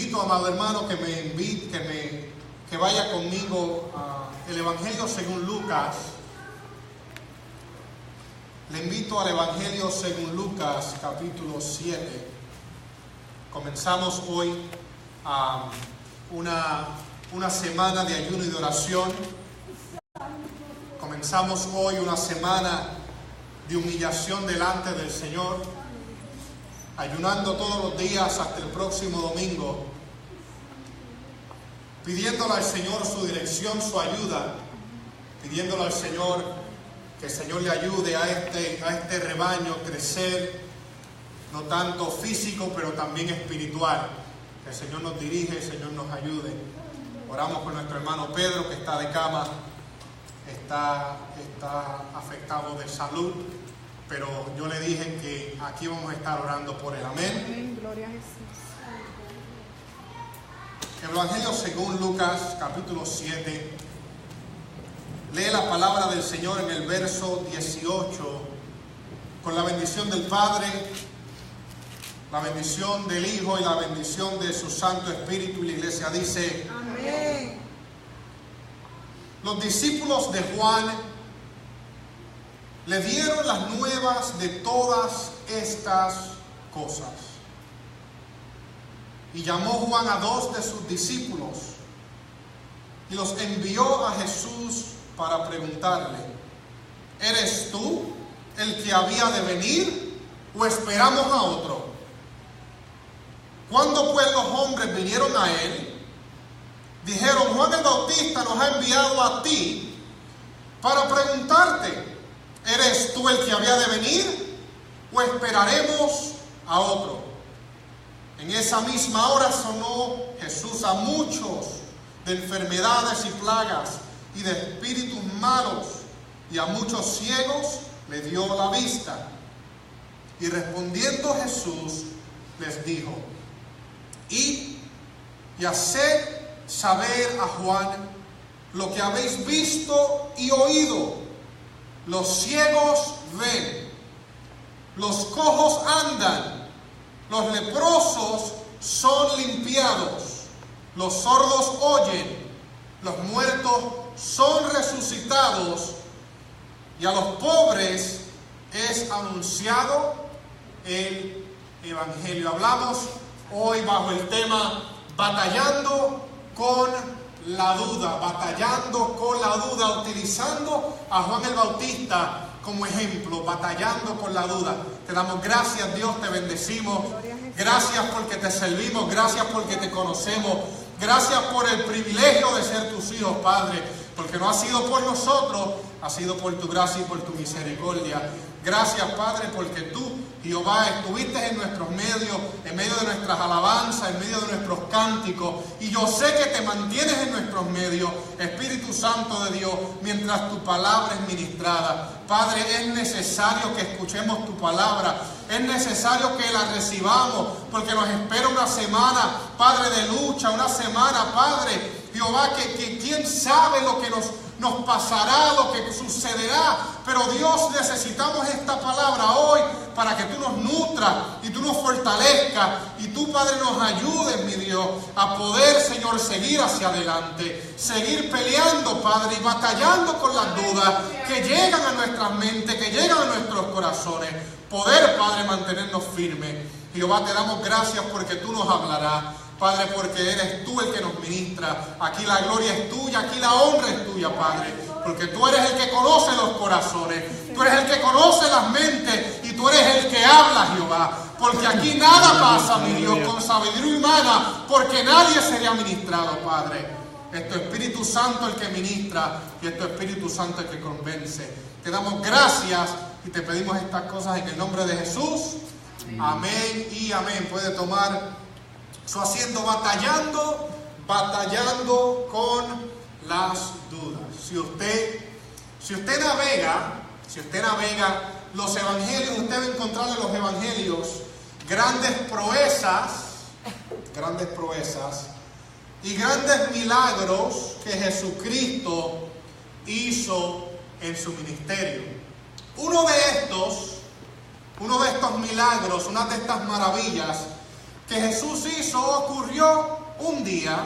Invito, amado hermano, que vaya conmigo al Evangelio según Lucas. Le invito al Evangelio según Lucas, capítulo 7. Comenzamos hoy una semana de ayuno y de oración. Comenzamos hoy una semana de humillación delante del Señor, ayunando todos los días hasta el próximo domingo, pidiéndole al Señor su dirección, su ayuda, pidiéndole al Señor que el Señor le ayude a este rebaño crecer, no tanto físico, pero también espiritual. Que el Señor nos dirige, el Señor nos ayude. Oramos por nuestro hermano Pedro, que está de cama, está afectado de salud, pero yo le dije que aquí vamos a estar orando por él. Amén. Amén. Gloria a Jesús. El Evangelio según Lucas, capítulo 7. Lee la palabra del Señor en el verso 18, con la bendición del Padre, la bendición del Hijo y la bendición de su Santo Espíritu. Y la iglesia dice: Amén. Los discípulos de Juan le dieron las nuevas de todas estas cosas. Y llamó Juan a 2 de sus discípulos y los envió a Jesús para preguntarle: ¿eres tú el que había de venir o esperamos a otro? Cuando pues los hombres vinieron a él, dijeron: Juan el Bautista nos ha enviado a ti para preguntarte: ¿eres tú el que había de venir o esperaremos a otro? En esa misma hora sonó Jesús a muchos de enfermedades y plagas y de espíritus malos, y a muchos ciegos le dio la vista. Y respondiendo Jesús les dijo: id y haced saber a Juan lo que habéis visto y oído. Los ciegos ven, los cojos andan, los leprosos son limpiados, los sordos oyen, los muertos son resucitados, y a los pobres es anunciado el Evangelio. Hablamos hoy bajo el tema batallando con la duda, batallando con la duda, utilizando a Juan el Bautista como ejemplo, batallando con la duda. Te damos gracias, Dios, te bendecimos. Gracias porque te servimos, gracias porque te conocemos. Gracias por el privilegio de ser tus hijos, Padre, porque no ha sido por nosotros, ha sido por tu gracia y por tu misericordia. Gracias, Padre, porque tú, Jehová, estuviste en nuestros medios, en medio de nuestras alabanzas, en medio de nuestros cánticos, y yo sé que te mantienes en nuestros medios, Espíritu Santo de Dios, mientras tu palabra es ministrada. Padre, es necesario que escuchemos tu palabra, es necesario que la recibamos, porque nos espera una semana, Padre, de lucha, una semana, Padre, Jehová, que quién sabe lo que nos pasará, lo que sucederá, pero Dios, necesitamos esta palabra hoy para que tú nos nutras y tú nos fortalezcas y tú, Padre, nos ayudes, mi Dios, a poder, Señor, seguir hacia adelante, seguir peleando, Padre, y batallando con las dudas que llegan a nuestras mentes, que llegan a nuestros corazones, poder, Padre, mantenernos firmes. Jehová, te damos gracias porque tú nos hablarás, Padre, porque eres tú el que nos ministra. Aquí la gloria es tuya, aquí la honra es tuya, Padre, porque tú eres el que conoce los corazones, tú eres el que conoce las mentes y tú eres el que habla, Jehová, porque aquí nada pasa, mi Dios, con sabiduría humana, porque nadie sería ministrado, Padre. Es tu Espíritu Santo el que ministra y es tu Espíritu Santo el que convence. Te damos gracias y te pedimos estas cosas en el nombre de Jesús. Amén y amén. Puede tomar su asiento. Batallando con las dudas. Si usted navega los evangelios, usted va a encontrar en los evangelios grandes proezas y grandes milagros que Jesucristo hizo en su ministerio. Uno de estos milagros, una de estas maravillas, que Jesús hizo ocurrió un día,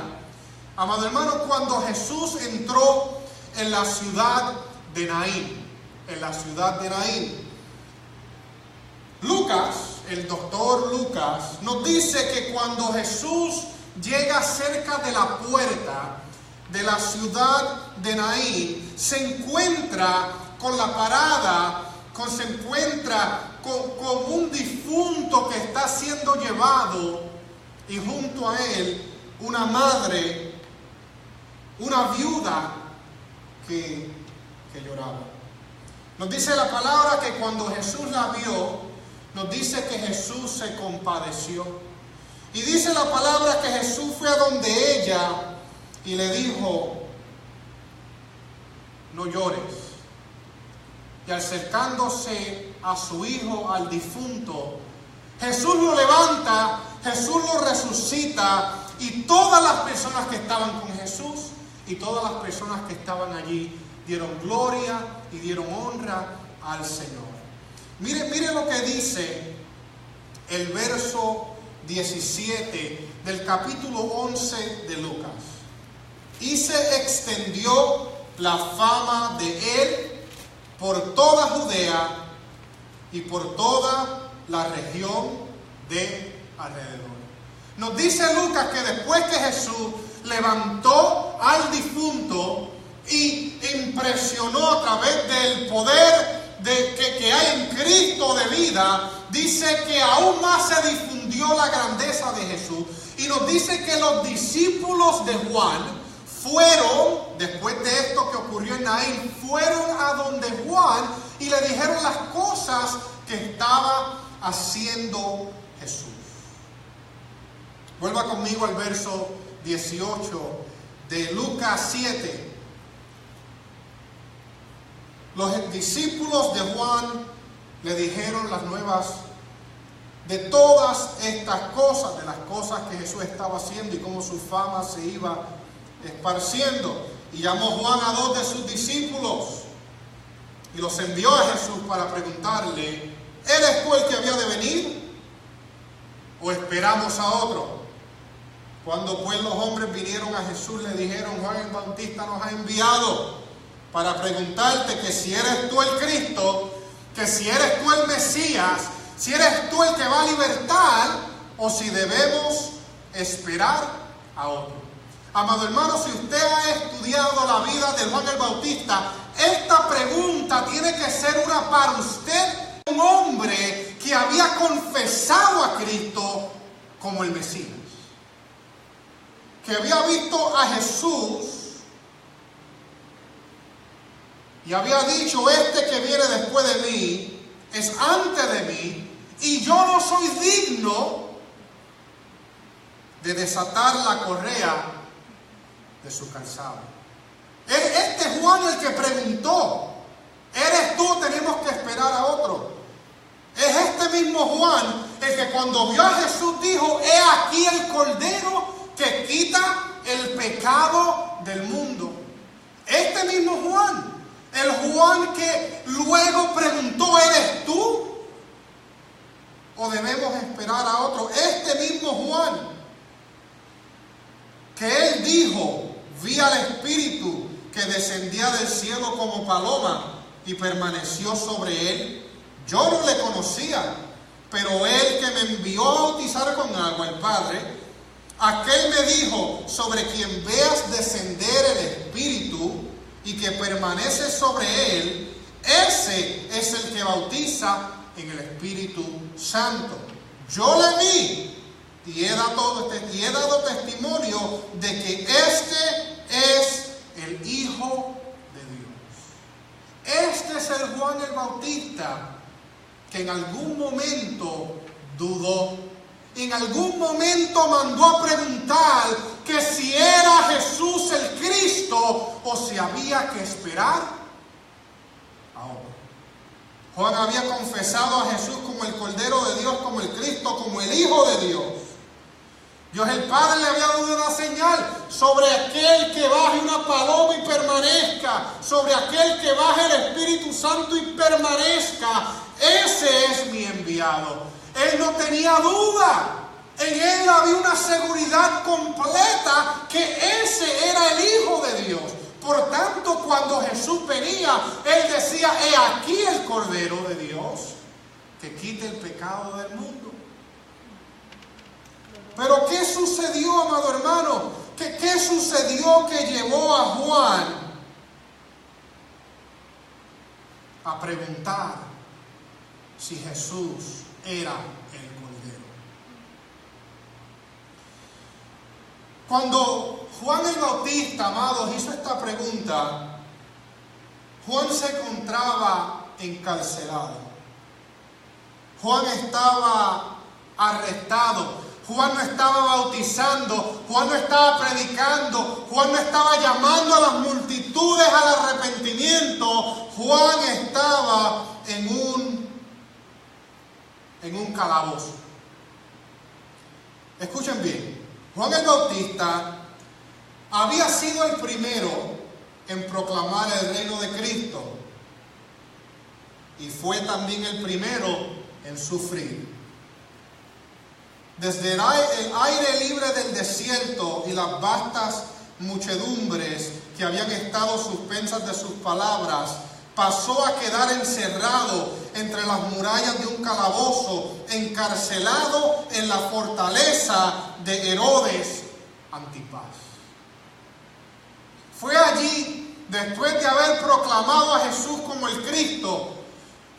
amado hermano, cuando Jesús entró en la ciudad de Naín. En la ciudad de Naín. Lucas, el doctor Lucas, nos dice que cuando Jesús llega cerca de la puerta de la ciudad de Naín, se encuentra con la parada, se encuentra con un difunto que está siendo llevado, y junto a él una madre, una viuda que lloraba. Nos dice la palabra que cuando Jesús la vio, nos dice que Jesús se compadeció. Y dice la palabra que Jesús fue a donde ella y le dijo: no llores. Y acercándose a su hijo, al difunto, Jesús lo levanta, Jesús lo resucita, y todas las personas que estaban con Jesús y todas las personas que estaban allí dieron gloria y dieron honra al Señor. Mire lo que dice el verso 17 del capítulo 11 de Lucas. Y se extendió la fama de él por toda Judea y por toda la región de alrededor. Nos dice Lucas que después que Jesús levantó al difunto y impresionó a través del poder que hay en Cristo de vida, dice que aún más se difundió la grandeza de Jesús. Y nos dice que los discípulos de Juan fueron, después de esto que ocurrió en Naín, fueron a donde Juan y le dijeron las cosas que estaba haciendo Jesús. Vuelva conmigo al verso 18 de Lucas 7. Los discípulos de Juan le dijeron las nuevas de todas estas cosas, de las cosas que Jesús estaba haciendo y cómo su fama se iba esparciendo. Y llamó Juan a 2 de sus discípulos y los envió a Jesús para preguntarle: ¿eres tú el que había de venir o esperamos a otro? Cuando pues los hombres vinieron a Jesús, le dijeron: Juan el Bautista nos ha enviado para preguntarte que si eres tú el Cristo, que si eres tú el Mesías, si eres tú el que va a libertar, o si debemos esperar a otro. Amado hermano, si usted ha estudiado la vida de Juan el Bautista, esta pregunta tiene que ser una para usted, un hombre que había confesado a Cristo como el Mesías, que había visto a Jesús y había dicho: este que viene después de mí es antes de mí, y yo no soy digno de desatar la correa de su calzado. Es este Juan el que preguntó: ¿eres tú o tenemos que esperar a otro? Es este mismo Juan el que cuando vio a Jesús dijo: he aquí el Cordero que quita el pecado del mundo. Este mismo Juan, el Juan que luego preguntó: ¿eres tú o debemos esperar a otro? Este mismo Juan que él dijo: vi al Espíritu que descendía del cielo como paloma y permaneció sobre él. Yo no le conocía, pero él que me envió a bautizar con agua, el Padre, aquel me dijo: sobre quien veas descender el Espíritu y que permanece sobre él, ese es el que bautiza en el Espíritu Santo. Yo le vi y he dado testimonio de que este es el Hijo de Dios. Este es el Juan el Bautista que en algún momento dudó, en algún momento mandó a preguntar que si era Jesús el Cristo o si había que esperar a otro. Juan había confesado a Jesús como el Cordero de Dios, como el Cristo, como el Hijo de Dios. Dios el Padre le había dado una señal: sobre aquel que baje una paloma y permanezca, sobre aquel que baje el Espíritu Santo y permanezca, ese es mi enviado. Él no tenía duda. En él había una seguridad completa que ese era el Hijo de Dios. Por tanto, cuando Jesús venía, él decía: he aquí el Cordero de Dios que quita el pecado del mundo. Pero ¿qué sucedió, amado hermano? ¿Qué sucedió que llevó a Juan a preguntar si Jesús era el Cordero? Cuando Juan el Bautista, amados, hizo esta pregunta, Juan se encontraba encarcelado. Juan estaba arrestado. Juan no estaba bautizando, Juan no estaba predicando, Juan no estaba llamando a las multitudes al arrepentimiento. Juan estaba en un calabozo. Escuchen bien, Juan el Bautista había sido el primero en proclamar el reino de Cristo y fue también el primero en sufrir. Desde el aire libre del desierto y las vastas muchedumbres que habían estado suspensas de sus palabras, pasó a quedar encerrado entre las murallas de un calabozo, encarcelado en la fortaleza de Herodes Antipas. Fue allí, después de haber proclamado a Jesús como el Cristo,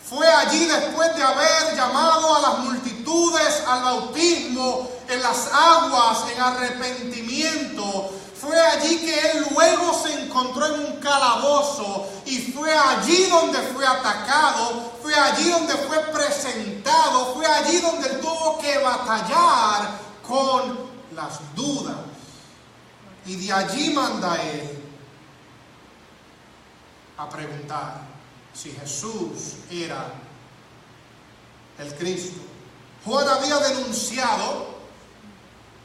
fue allí después de haber llamado a las multitudes al bautismo en las aguas, en arrepentimiento. Fue allí que él luego se encontró en un calabozo y fue allí donde fue atacado, fue allí donde fue presentado, fue allí donde él tuvo que batallar con las dudas. Y de allí manda él a preguntar si Jesús era el Cristo. Juan había denunciado,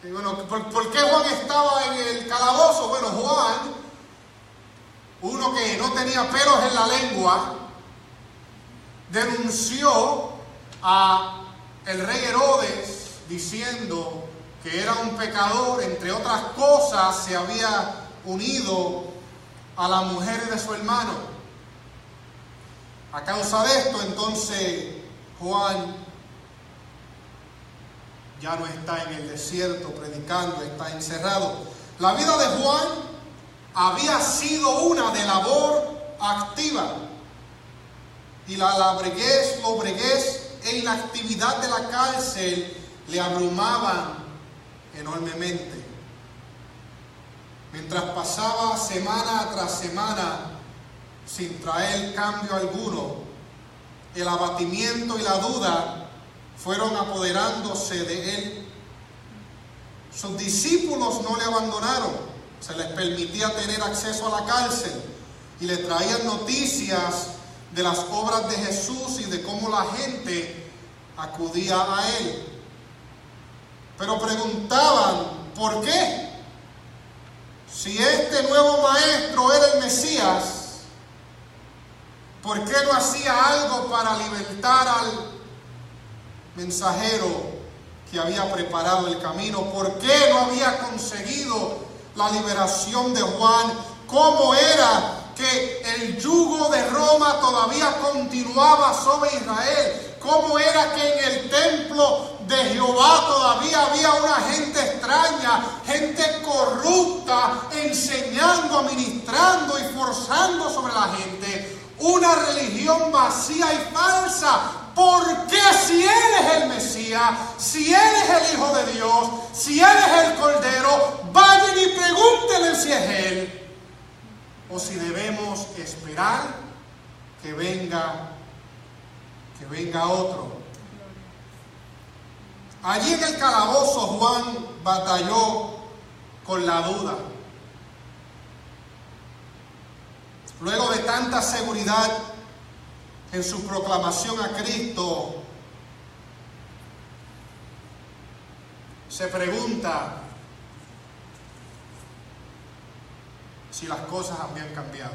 bueno, ¿por qué Juan estaba en el calabozo? Bueno, Juan, uno que no tenía pelos en la lengua, denunció a el rey Herodes diciendo que era un pecador. Entre otras cosas, se había unido a la mujer de su hermano. A causa de esto, entonces, Juan ya no está en el desierto predicando, está encerrado. La vida de Juan había sido una de labor activa. Y la lobreguez e inactividad de la cárcel le abrumaban enormemente. Mientras pasaba semana tras semana sin traer cambio alguno, el abatimiento y la duda fueron apoderándose de él. Sus discípulos no le abandonaron, se les permitía tener acceso a la cárcel y le traían noticias de las obras de Jesús y de cómo la gente acudía a él. Pero preguntaban, ¿por qué? Si este nuevo maestro era el Mesías, ¿por qué no hacía algo para libertar al mensajero que había preparado el camino? ¿Por qué no había conseguido la liberación de Juan? ¿Cómo era que el yugo de Roma todavía continuaba sobre Israel? ¿Cómo era que en el templo de Jehová todavía había una gente extraña, gente corrupta, enseñando, administrando y forzando sobre la gente? Una religión vacía y falsa. ¿Por qué, si Él es el Mesías, si Él es el Hijo de Dios, si Él es el Cordero, vayan y pregúntenle si es Él? O si debemos esperar que venga otro. Allí en el calabozo Juan batalló con la duda. Luego de tanta seguridad en su proclamación a Cristo, se pregunta si las cosas habían cambiado.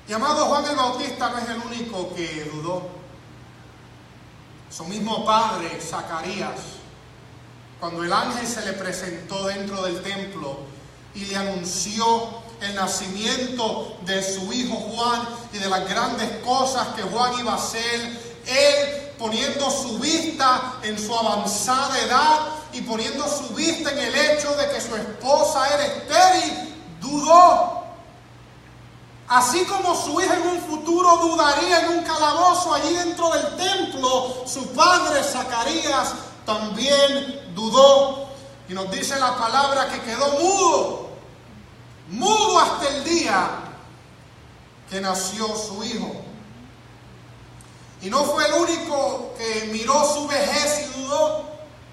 Y amado, Juan el Bautista no es el único que dudó. Su mismo padre, Zacarías, cuando el ángel se le presentó dentro del templo y le anunció el nacimiento de su hijo Juan y de las grandes cosas que Juan iba a hacer, él poniendo su vista en su avanzada edad y poniendo su vista en el hecho de que su esposa era estéril, dudó. Así como su hija en un futuro dudaría en un calabozo allí dentro del templo, su padre Zacarías también dudó. Y nos dice la palabra que quedó mudo, mudo hasta el día que nació su hijo. Y no fue el único que miró su vejez y dudó.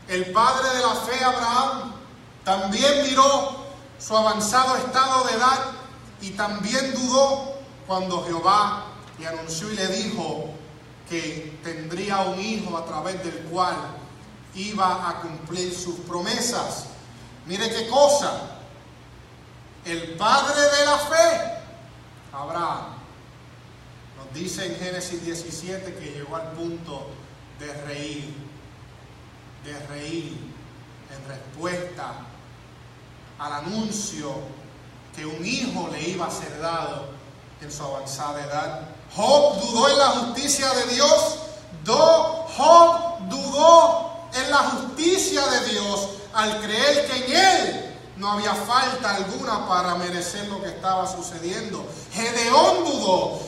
El padre de la fe, Abraham, también miró su avanzado estado de edad y también dudó cuando Jehová le anunció y le dijo que tendría un hijo a través del cual iba a cumplir sus promesas. Mire qué cosa. El padre de la fe, Abraham, nos dice en Génesis 17 que llegó al punto de reír en respuesta al anuncio que un hijo le iba a ser dado en su avanzada edad. Job dudó en la justicia de Dios. Job dudó en la justicia de Dios al creer que en él no había falta alguna para merecer lo que estaba sucediendo. Gedeón dudó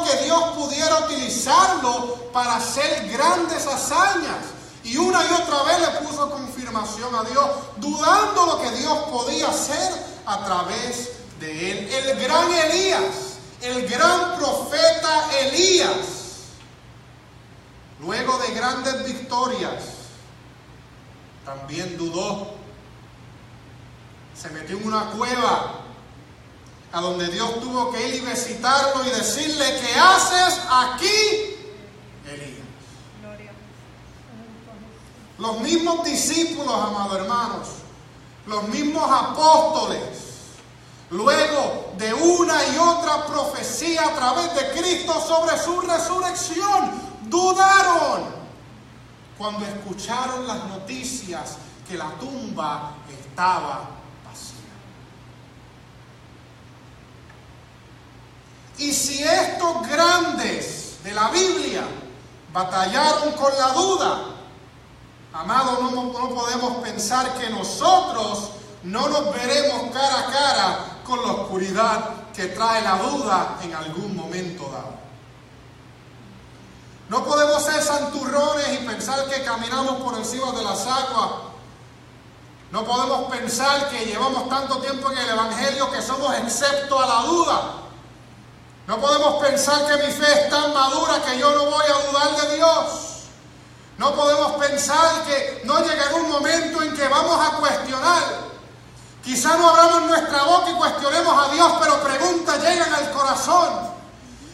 que Dios pudiera utilizarlo para hacer grandes hazañas. Y una y otra vez le puso confirmación a Dios, dudando lo que Dios podía hacer a través de él. El gran Elías, el gran profeta Elías, luego de grandes victorias, también dudó. Se metió en una cueva a donde Dios tuvo que ir y visitarlo y decirle: ¿qué haces aquí, Elías? Los mismos discípulos, amados hermanos, los mismos apóstoles, luego de una y otra profecía a través de Cristo sobre su resurrección, dudaron cuando escucharon las noticias que la tumba estaba vacía. Y si estos grandes de la Biblia batallaron con la duda, amado, no podemos pensar que nosotros no nos veremos cara a cara con la oscuridad que trae la duda en algún momento dado. No podemos ser santurrones y pensar que caminamos por encima de las aguas. No podemos pensar que llevamos tanto tiempo en el Evangelio que somos excepto a la duda. No podemos pensar que mi fe es tan madura que yo no voy a dudar de Dios. No podemos pensar que no llegará un momento en que vamos a cuestionar. Quizá no abramos nuestra boca y cuestionemos a Dios, pero preguntas llegan al corazón.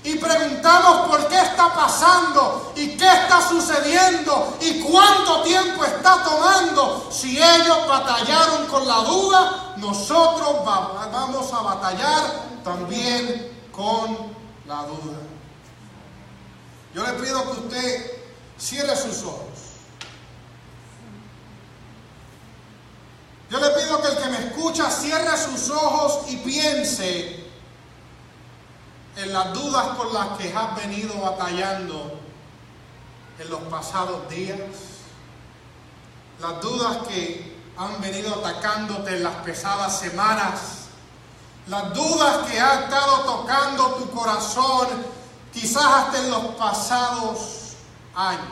Y preguntamos por qué está pasando y qué está sucediendo y cuánto tiempo está tomando. Si ellos batallaron con la duda, nosotros vamos a batallar también con la duda. Yo le pido que usted cierre sus ojos. Yo le pido que el que me escucha cierre sus ojos y piense en las dudas con las que has venido batallando en los pasados días. Las dudas que han venido atacándote en las pesadas semanas. Las dudas que han estado tocando tu corazón quizás hasta en los pasados años.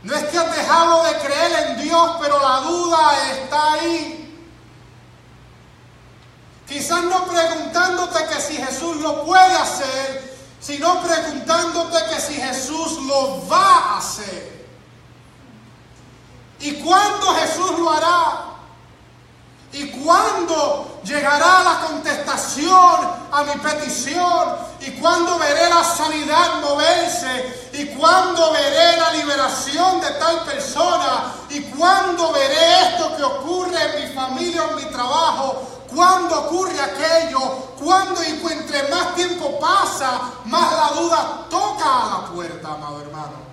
No es que has dejado de creer en Dios, pero la duda está ahí. Quizás no preguntándote que si Jesús lo puede hacer, sino preguntándote que si Jesús lo va a hacer. ¿Y cuándo Jesús lo hará? ¿Y cuándo llegará la contestación a mi petición? ¿Y cuándo veré la sanidad moverse? ¿Y cuándo veré la liberación de tal persona? ¿Y cuándo veré esto que ocurre en mi familia o en mi trabajo? ¿Cuándo ocurre aquello? ¿Cuándo? Y entre más tiempo pasa, más la duda toca a la puerta, amado hermano.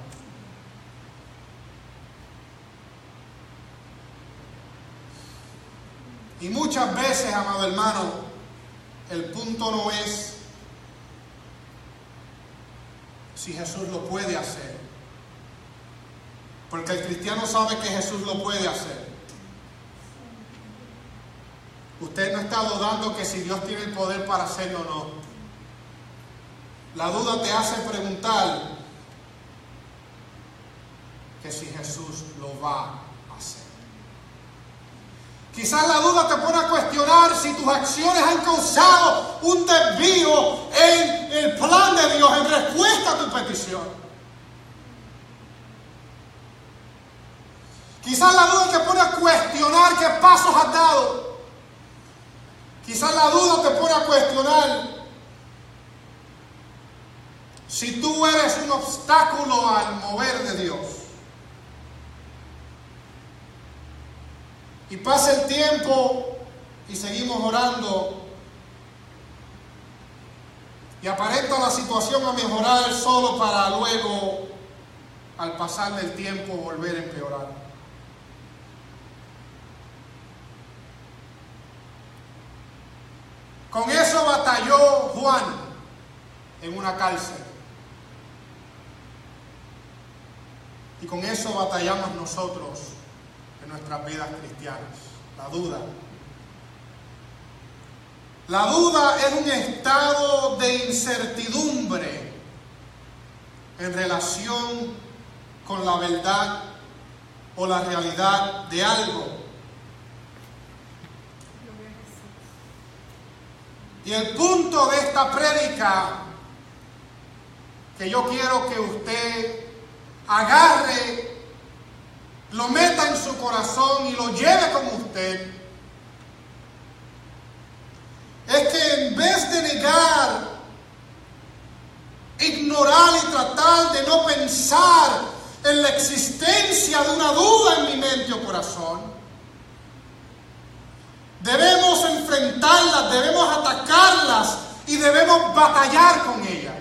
Y muchas veces, amado hermano, el punto no es si Jesús lo puede hacer, porque el cristiano sabe que Jesús lo puede hacer. Usted no está dudando que si Dios tiene el poder para hacerlo o no. La duda te hace preguntar que si Jesús lo va a hacer. Quizás la duda te pone a cuestionar si tus acciones han causado un desvío en el plan de Dios en respuesta a tu petición. Quizás la duda te pone a cuestionar qué pasos has dado. Quizás la duda te pone a cuestionar si tú eres un obstáculo al mover de Dios. Y pasa el tiempo y seguimos orando y aparenta la situación a mejorar solo para luego, al pasar del tiempo, volver a empeorar. Con eso batalló Juan en una cárcel. Y con eso batallamos nosotros en nuestras vidas cristianas. La duda. La duda es un estado de incertidumbre en relación con la verdad o la realidad de algo. Y el punto de esta prédica que yo quiero que usted agarre, lo meta en su corazón y lo lleve con usted, es que en vez de negar, ignorar y tratar de no pensar en la existencia de una duda en mi mente o corazón, debemos enfrentarlas, debemos atacarlas y debemos batallar con ellas.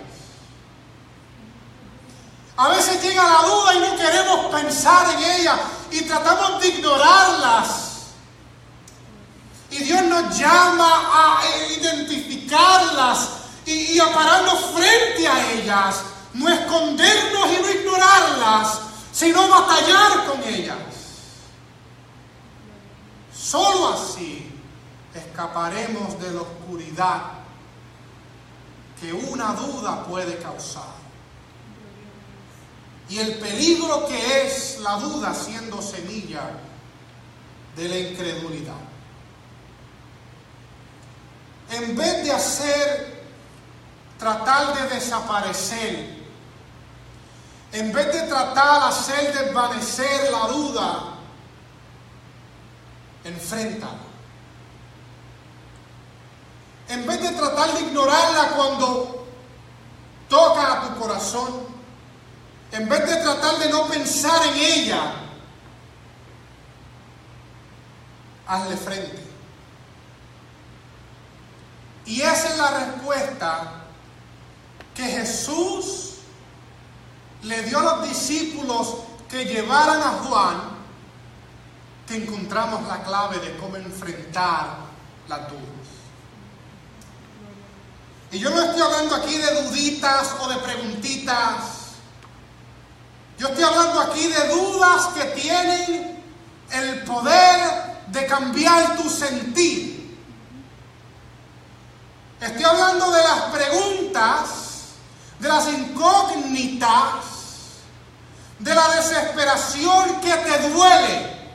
A veces llega la duda y no queremos pensar en ella y tratamos de ignorarlas. Y Dios nos llama a identificarlas y a pararnos frente a ellas. No escondernos y no ignorarlas, sino batallar con ellas. Solo así escaparemos de la oscuridad que una duda puede causar. Y el peligro que es la duda siendo semilla de la incredulidad. En vez de tratar de desaparecer, en vez de tratar de hacer desvanecer la duda, enfréntala. En vez de tratar de ignorarla cuando toca a tu corazón, en vez de tratar de no pensar en ella, hazle frente. Y esa es la respuesta que Jesús le dio a los discípulos que llevaran a Juan, que encontramos la clave de cómo enfrentar las dudas. Y yo no estoy hablando aquí de duditas o de preguntitas. Yo estoy hablando aquí de dudas que tienen el poder de cambiar tu sentir. Estoy hablando de las preguntas, de las incógnitas, de la desesperación que te duele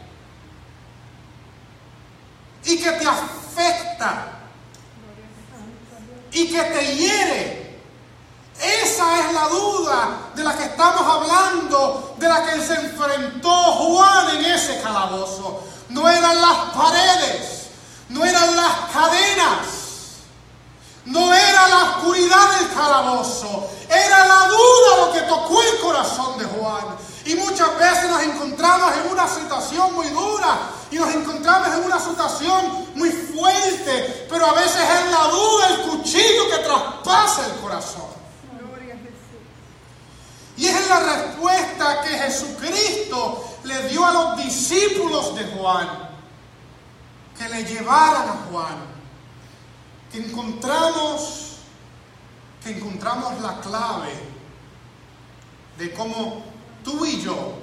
y que te afecta y que te hiere. Esa es la duda de la que estamos hablando, de la que se enfrentó Juan en ese calabozo. No eran las paredes, no eran las cadenas, no era la oscuridad del calabozo, era la duda lo que tocó el corazón de Juan. Y muchas veces nos encontramos en una situación muy dura y nos encontramos en una situación muy fuerte, pero a veces es la duda el cuchillo que traspasa el corazón. Gloria a Jesús. Y esa es la respuesta que Jesucristo le dio a los discípulos de Juan, que le llevaran a Juan, que encontramos la clave de cómo tú y yo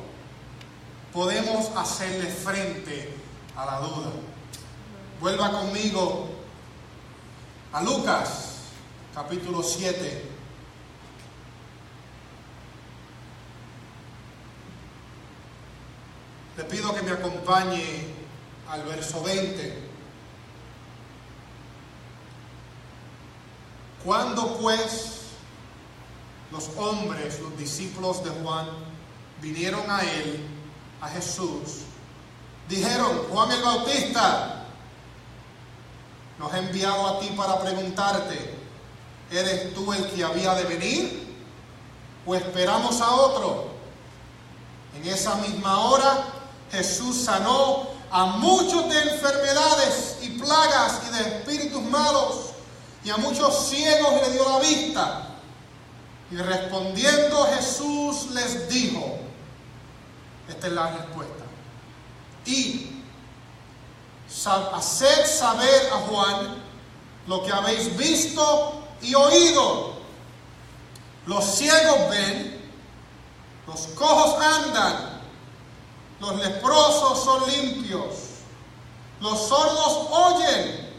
podemos hacerle frente a la duda. Vuelva conmigo a Lucas, capítulo 7. Le pido que me acompañe al verso 20. Cuando pues los hombres, los discípulos de Juan, vinieron a él, a Jesús, dijeron: Juan el Bautista nos ha enviado a ti para preguntarte, ¿eres tú el que había de venir o esperamos a otro? En esa misma hora Jesús sanó a muchos de enfermedades y plagas y de espíritus malos, y a muchos ciegos le dio la vista. Y respondiendo Jesús les dijo, esta es la respuesta: y haced saber a Juan lo que habéis visto y oído. Los ciegos ven, los cojos andan, los leprosos son limpios, los sordos oyen,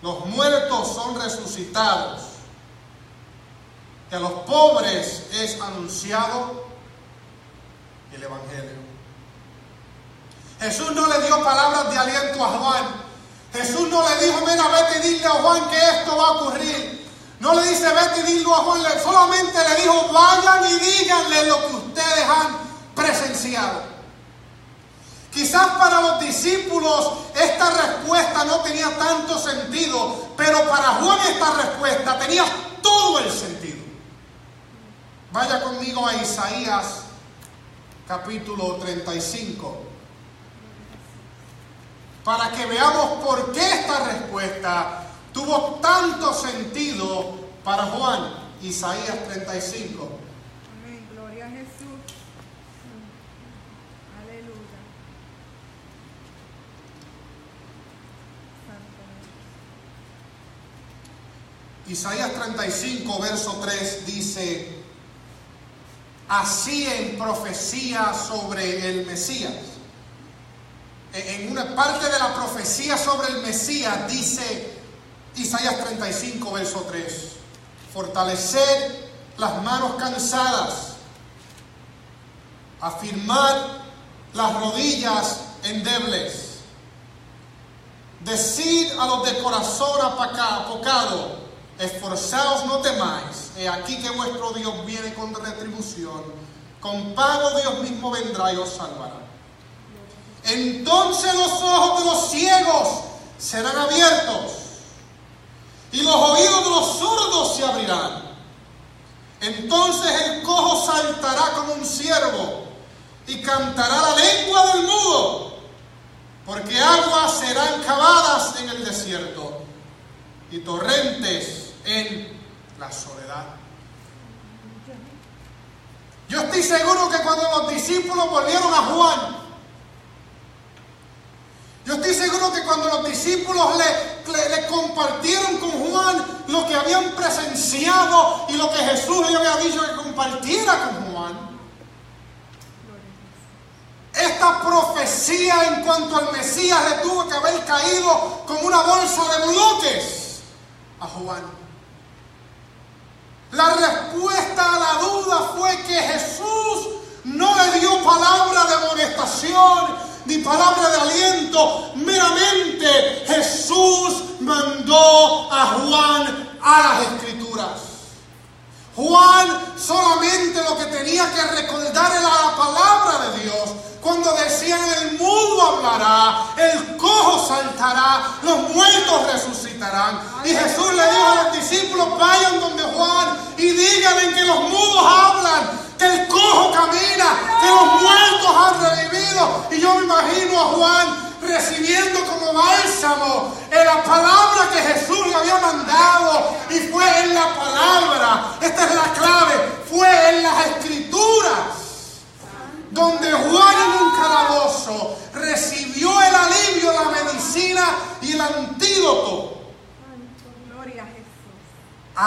los muertos son resucitados, y a los pobres es anunciado el Evangelio. Jesús no le dio palabras de aliento a Juan. Jesús no le dijo: mira, vete y dile a Juan que esto va a ocurrir. No le dice: vete y dile a Juan. Solamente le dijo: vayan y díganle lo que ustedes han presenciado. Quizás para los discípulos esta respuesta no tenía tanto sentido, pero para Juan esta respuesta tenía todo el sentido. Vaya conmigo a Isaías capítulo 35. Para que veamos por qué esta respuesta tuvo tanto sentido para Juan. Isaías 35. Amén. Gloria a Jesús. Aleluya. Santo. Isaías 35, verso 3 dice: así en profecía sobre el Mesías. En una parte de la profecía sobre el Mesías dice Isaías 35, verso 3: fortaleced las manos cansadas, afirmad las rodillas endebles, decid a los de corazón apocado, esforzaos, no temáis, he aquí que vuestro Dios viene con retribución, con pago Dios mismo vendrá y os salvará. Entonces los ojos de los ciegos serán abiertos y los oídos de los sordos se abrirán. Entonces el cojo saltará como un ciervo y cantará la lengua del mudo, porque aguas serán cavadas en el desierto y torrentes en la soledad. Yo estoy seguro que cuando los discípulos volvieron a Juan, yo estoy seguro que cuando los discípulos le compartieron con Juan lo que habían presenciado y lo que Jesús le había dicho que compartiera con Juan, esta profecía en cuanto al Mesías le tuvo que haber caído como una bolsa de bloques a Juan. La respuesta a la duda fue que Jesús no le dio palabra de amonestación ni palabra de aliento. Meramente Jesús mandó a Juan a las Escrituras. Juan solamente lo que tenía que recordar era la palabra de Dios. Cuando decían: el mudo hablará, el cojo saltará, los muertos resucitarán. Y Jesús le dijo a los discípulos: vayan donde Juan y díganle que los mudos hablan, que el cojo camina, que los muertos han revivido. Y yo me imagino a Juan recibiendo como bálsamo la palabra que Jesús le había mandado. Y fue en la palabra, esta es la clave, fue en las Escrituras donde Juan en un calabozo recibió el alivio, la medicina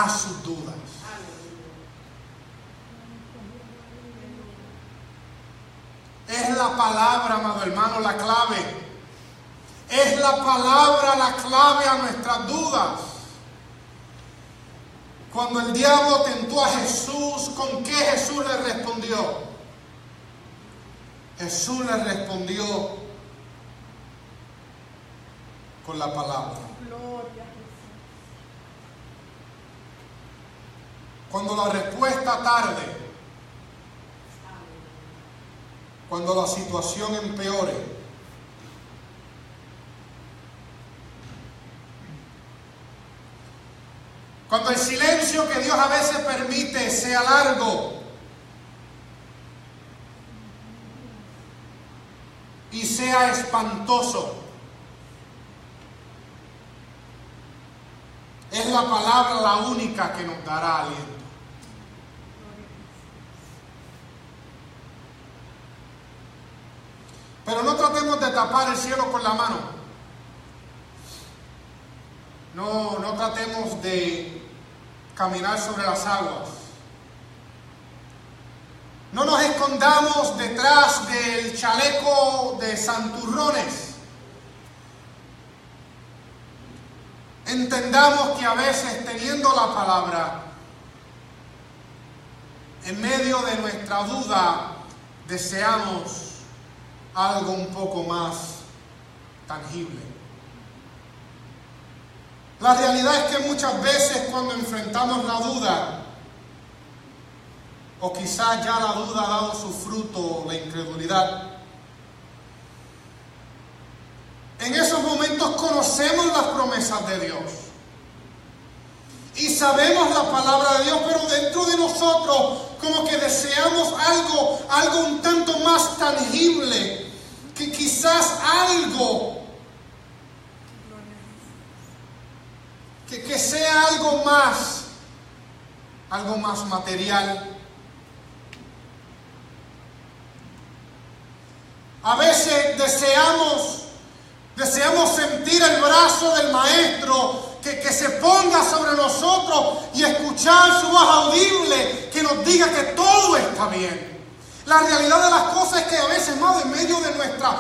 a sus dudas. Es la palabra, amado hermano, la clave. Es la palabra la clave a nuestras dudas. Cuando el diablo tentó a Jesús, ¿con qué Jesús le respondió? Jesús le respondió con la palabra. Gloria a Jesús. Cuando la respuesta tarde, cuando la situación empeore, cuando el silencio que Dios a veces permite sea largo y sea espantoso, es la palabra la única que nos dará aliento. Pero no tratemos de tapar el cielo con la mano. No tratemos de caminar sobre las aguas. No nos escondamos detrás del chaleco de santurrones. Entendamos que a veces, teniendo la palabra, en medio de nuestra duda, deseamos algo un poco más tangible. La realidad es que muchas veces cuando enfrentamos la duda, o quizás ya la duda ha dado su fruto, la incredulidad, en esos momentos conocemos las promesas de Dios y sabemos la palabra de Dios, pero dentro de nosotros como que deseamos algo un tanto más tangible, que quizás algo que sea algo más material. A veces deseamos sentir el brazo del Maestro que se ponga sobre nosotros y escuchar su voz audible que nos diga que todo está bien. La realidad de las cosas es que a veces, más en medio de nuestra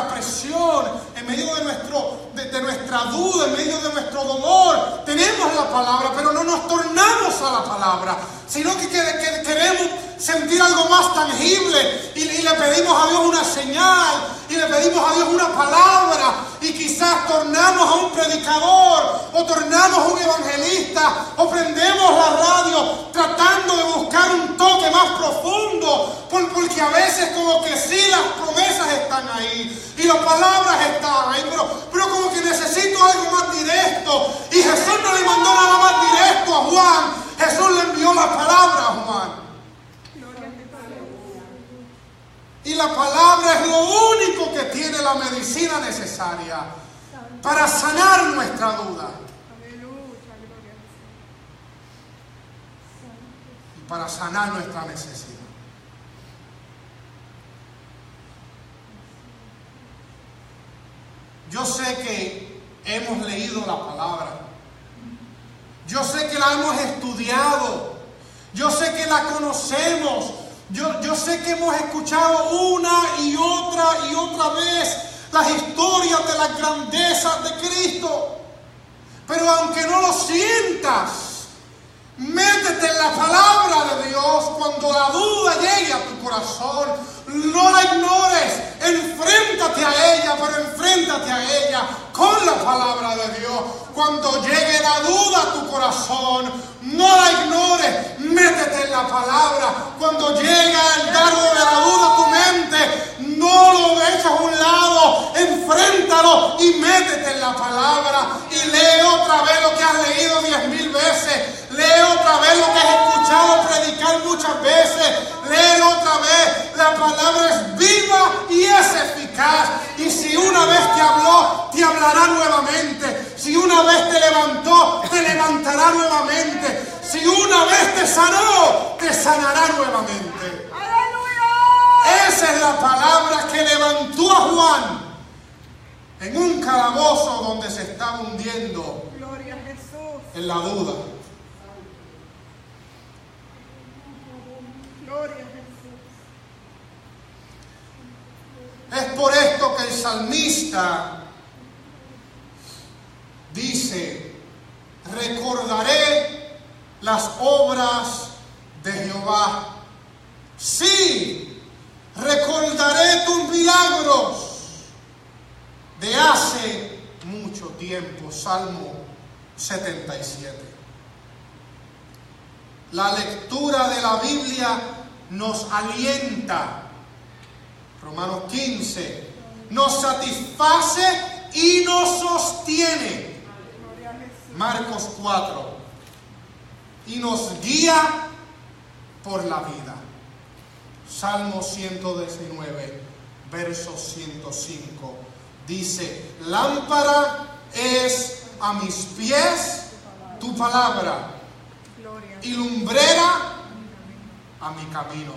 presión, en medio de nuestra duda, en medio de nuestro dolor, tenemos la palabra, pero no nos tornamos a la palabra, sino que queremos sentir algo más tangible y le pedimos a Dios una señal y le pedimos a Dios una palabra y quizás tornamos a un predicador o tornamos a un evangelista o prendemos la radio tratando de buscar un toque más profundo porque a veces como que sí las promesas están ahí y las palabras están ahí, pero como que necesito algo más directo y Jesús no le mandó nada más directo a Juan, Jesús le envió la palabra a Juan. Y la palabra es lo único que tiene la medicina necesaria para sanar nuestra duda. Y para sanar nuestra necesidad. Yo sé que hemos leído la palabra. Yo sé que la hemos estudiado. Yo sé que la conocemos. Yo sé que hemos escuchado una y otra vez las historias de las grandezas de Cristo. Pero aunque no lo sientas, métete en la palabra de Dios cuando la duda llegue a tu corazón. No la ignores, enfréntate a ella, pero enfréntate a ella con la palabra de Dios. Cuando llegue la duda a tu corazón, no la ignores, métete en la palabra. Cuando llega el dardo de la duda a tu mente, no lo eches a un lado, enfréntalo y métete en la palabra. Y lee otra vez lo que has leído 10,000 veces. Lee otra vez lo que has escuchado predicar muchas veces. Lee otra vez. La palabra es viva y es eficaz. Y si una vez te habló, te hablará nuevamente. Si una vez te levantó, te levantará nuevamente. Si una vez te sanó, te sanará nuevamente. ¡Aleluya! Esa es la palabra que levantó a Juan en un calabozo donde se estaba hundiendo. Gloria a Jesús. En la duda. Es por esto que el salmista dice: recordaré las obras de Jehová. Sí, recordaré tus milagros de hace mucho tiempo. Salmo 77. La lectura de la Biblia nos alienta. Romanos 15. Nos satisface y nos sostiene. Marcos 4. Y nos guía por la vida. Salmo 119, verso 105. Dice: lámpara es a mis pies tu palabra y lumbrera a mi camino.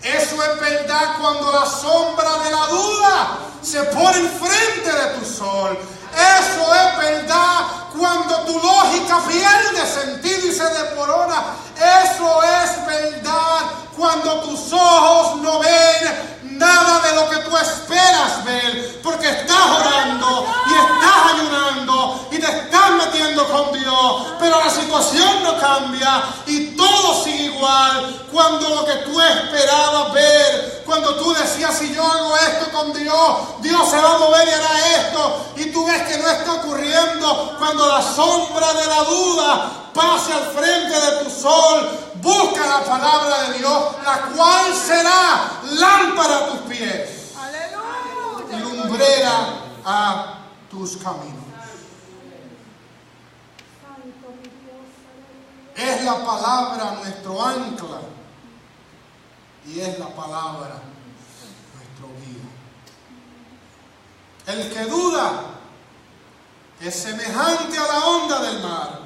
Eso es verdad cuando la sombra de la duda se pone enfrente de tu sol. Eso es verdad cuando tu lógica pierde sentido y se desmorona. Eso es verdad cuando tus ojos no ven nada de lo que tú esperas ver, porque estás orando y estás ayunando y te estás metiendo con Dios, pero la situación no cambia y todo sigue igual. Cuando lo que tú esperabas ver, cuando tú decías: si yo hago esto con Dios, Dios se va a mover y hará esto, y tú ves que no está ocurriendo. Cuando la sombra de la duda pase al frente de tu sol, busca la palabra de Dios, la cual será lámpara a tus pies y lumbrera a tus caminos. Es la palabra nuestro ancla y es la palabra nuestro guía. El que duda es semejante a la onda del mar,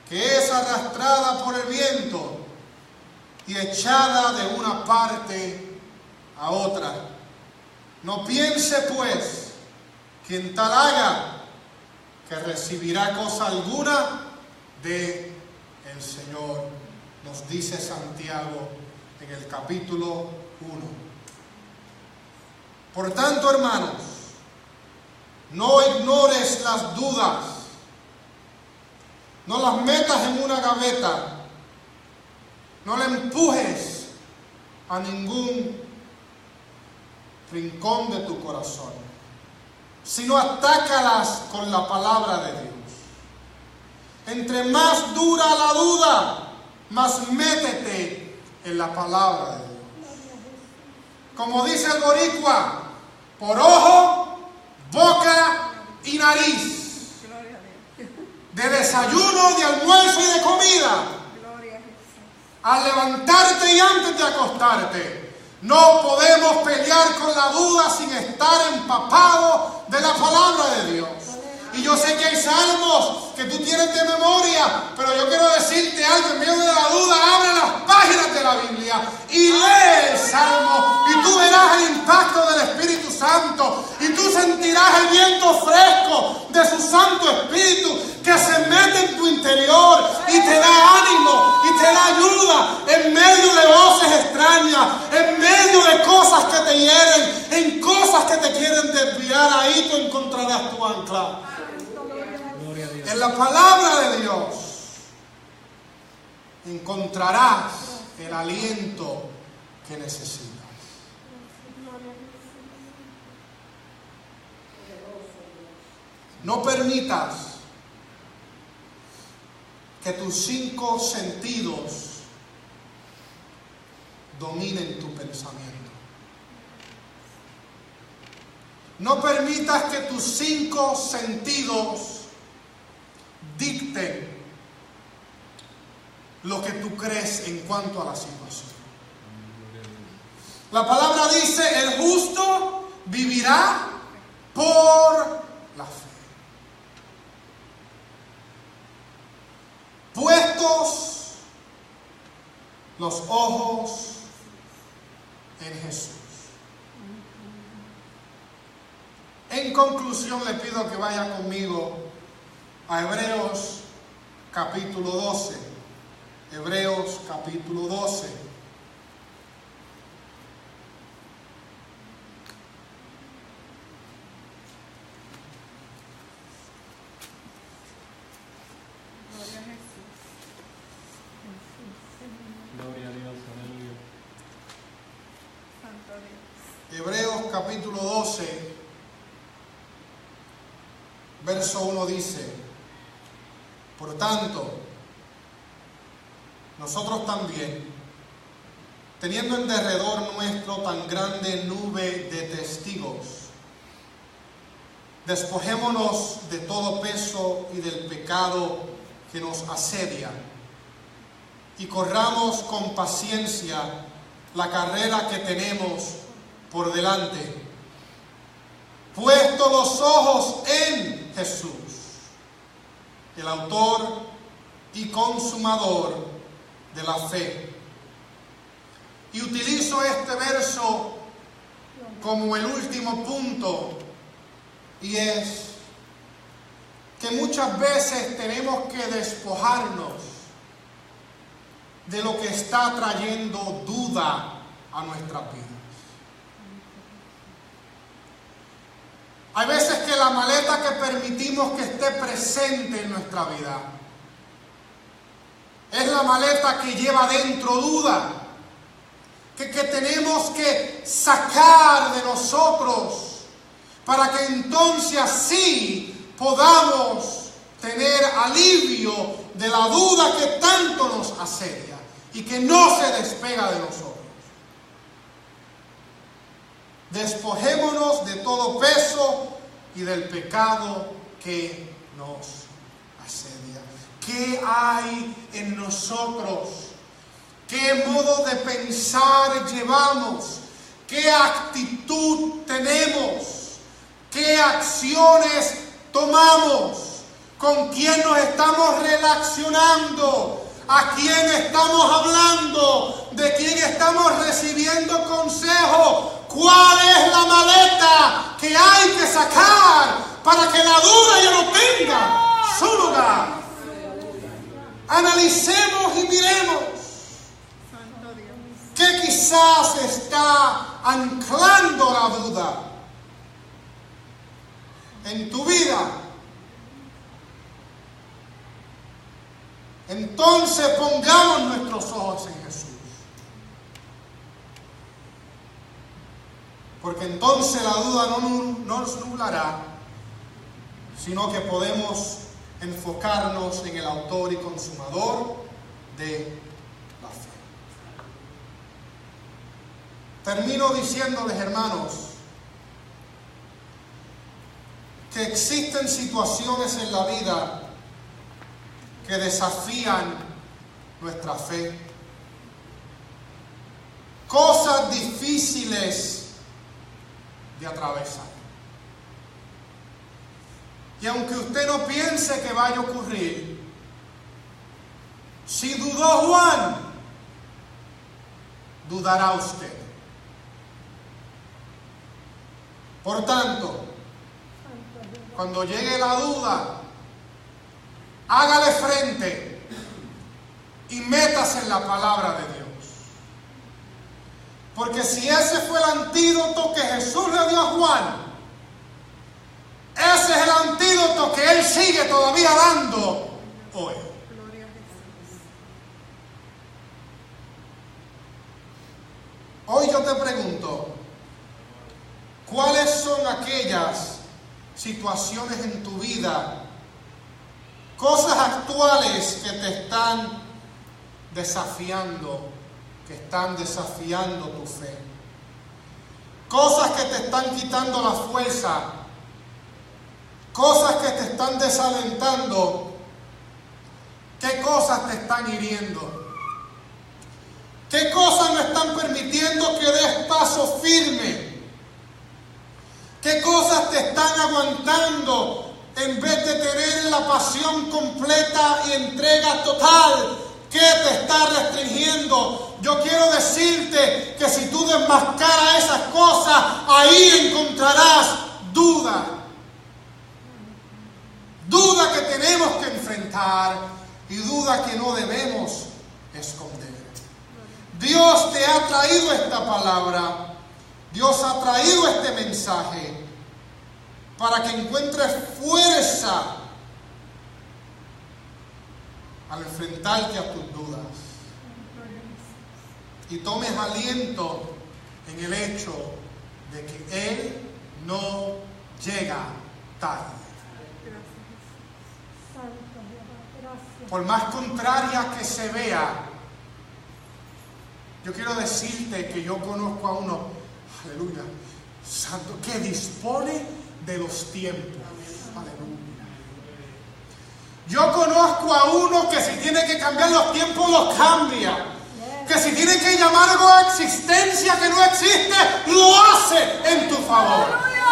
que es arrastrada por el viento y echada de una parte a otra. No piense pues quien tal haga que recibirá cosa alguna de el Señor, nos dice Santiago en el capítulo 1. Por tanto, hermanos, no ignores las dudas, no las metas en una gaveta, no le empujes a ningún rincón de tu corazón, sino atácalas con la palabra de Dios. Entre más dura la duda, más métete en la palabra de Dios. Como dice el boricua: por ojo, boca y nariz. De desayuno, de almuerzo y de comida. Al levantarte y antes de acostarte. No podemos pelear con la duda sin estar empapados de la palabra de Dios. Y yo sé que hay salmos que tú tienes de memoria, pero yo quiero decirte algo: en medio de la duda, abre las páginas de la Biblia y lee el salmo, y tú verás el impacto del Espíritu Santo, y tú sentirás el viento fresco de su Santo Espíritu que se mete en tu interior y te da ánimo y te da ayuda en medio de voces extrañas, en medio de cosas que te hieren, en cosas que te quieren desviar. Ahí tú encontrarás tu ancla. En la palabra de Dios encontrarás el aliento que necesitas. No permitas que tus 5 sentidos dominen tu pensamiento. No permitas que tus 5 sentidos dicten lo que tú crees en cuanto a la situación. La palabra dice: el justo vivirá por la fe. Puestos los ojos en Jesús. En conclusión, le pido que vaya conmigo a Hebreos capítulo 12. Hebreos capítulo 12. capítulo 12, verso 1 dice: por tanto, nosotros también, teniendo en derredor nuestro tan grande nube de testigos, despojémonos de todo peso y del pecado que nos asedia, y corramos con paciencia la carrera que tenemos por delante, puestos los ojos en Jesús, el autor y consumador de la fe. Y utilizo este verso como el último punto, y es que muchas veces tenemos que despojarnos de lo que está trayendo duda a nuestras vidas. Hay veces que la maleta que permitimos que esté presente en nuestra vida es la maleta que lleva dentro duda, que tenemos que sacar de nosotros para que entonces así podamos tener alivio de la duda que tanto nos asedia y que no se despega de nosotros. Despojémonos de todo peso y del pecado que nos asedia. ¿Qué hay en nosotros? ¿Qué modo de pensar llevamos? ¿Qué actitud tenemos? ¿Qué acciones tomamos? ¿Con quién nos estamos relacionando? ¿A quién estamos hablando? ¿De quién estamos recibiendo consejo? ¿Cuál es la maleta que hay que sacar para que la duda ya no tenga su lugar? Analicemos y miremos que quizás está anclando la duda en tu vida. Entonces pongamos nuestros ojos en Jesús, porque entonces la duda no nos nublará, sino que podemos enfocarnos en el autor y consumador de la fe. Termino diciéndoles, hermanos, que existen situaciones en la vida que desafían nuestra fe, cosas difíciles de atravesar. Y aunque usted no piense que vaya a ocurrir, si dudó Juan, dudará usted. Por tanto, cuando llegue la duda, hágale frente y métase en la palabra de Dios. Porque si ese fue el antídoto que Jesús le dio a Juan, ese es el antídoto que Él sigue todavía dando hoy. Hoy yo te pregunto, ¿cuáles son aquellas situaciones en tu vida, cosas actuales que te están desafiando, que están desafiando tu fe? Cosas que te están quitando la fuerza, cosas que te están desalentando. ¿Qué cosas te están hiriendo? ¿Qué cosas no están permitiendo que des paso firme? ¿Qué cosas te están aguantando en vez de tener la pasión completa y entrega total? ¿Qué te está restringiendo? Yo quiero decirte que si tú desmascaras esas cosas, ahí encontrarás duda. Duda que tenemos que enfrentar y duda que no debemos esconder. Dios te ha traído esta palabra, Dios ha traído este mensaje para que encuentres fuerza al enfrentarte a tus dudas y tomes aliento en el hecho de que Él no llega tarde. Por más contraria que se vea, yo quiero decirte que yo conozco a uno, aleluya, santo, que dispone de los tiempos. Aleluya. Yo conozco a uno que si tiene que cambiar los tiempos, los cambia. Que si tiene que llamar algo a existencia que no existe, lo hace en tu favor.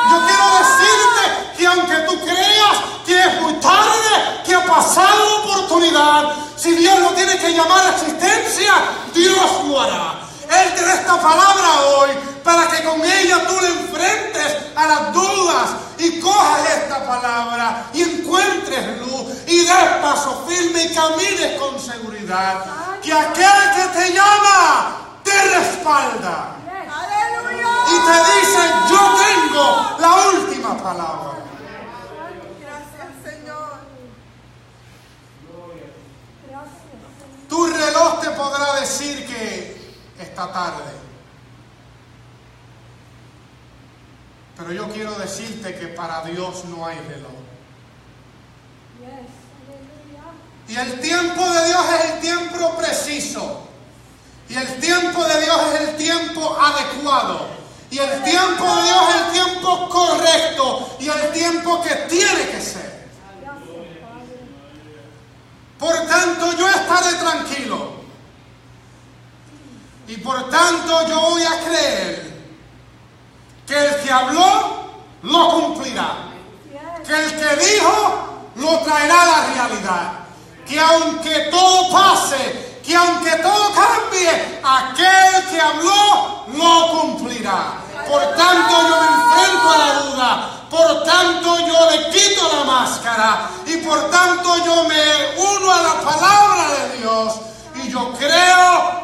Yo quiero decirte que aunque tú creas que es muy tarde, que ha pasado la oportunidad, si Dios lo tiene que llamar a existencia, Dios lo hará. Él te da esta palabra hoy para que con ella tú le enfrentes a las dudas y cojas esta palabra y encuentres luz y des paso firme y camines con seguridad. Que aquel que te llama te respalda. Y te dice, yo tengo la última palabra. Gracias, Señor. Tu reloj te podrá decir que está tarde. Pero yo quiero decirte que para Dios no hay reloj. Y el tiempo de Dios es el tiempo preciso. Y el tiempo de Dios es el tiempo adecuado. Y el tiempo de Dios es el tiempo correcto. Y el tiempo que tiene que ser. Por tanto, yo estaré tranquilo. Y por tanto, yo voy a creer que el que habló, lo cumplirá. Que el que dijo, lo traerá a la realidad. Que aunque todo pase, que aunque todo cambie, aquel que habló, lo cumplirá. Por tanto, yo me enfrento a la duda. Por tanto, yo le quito la máscara. Y por tanto, yo me uno a la palabra de Dios. Y yo creo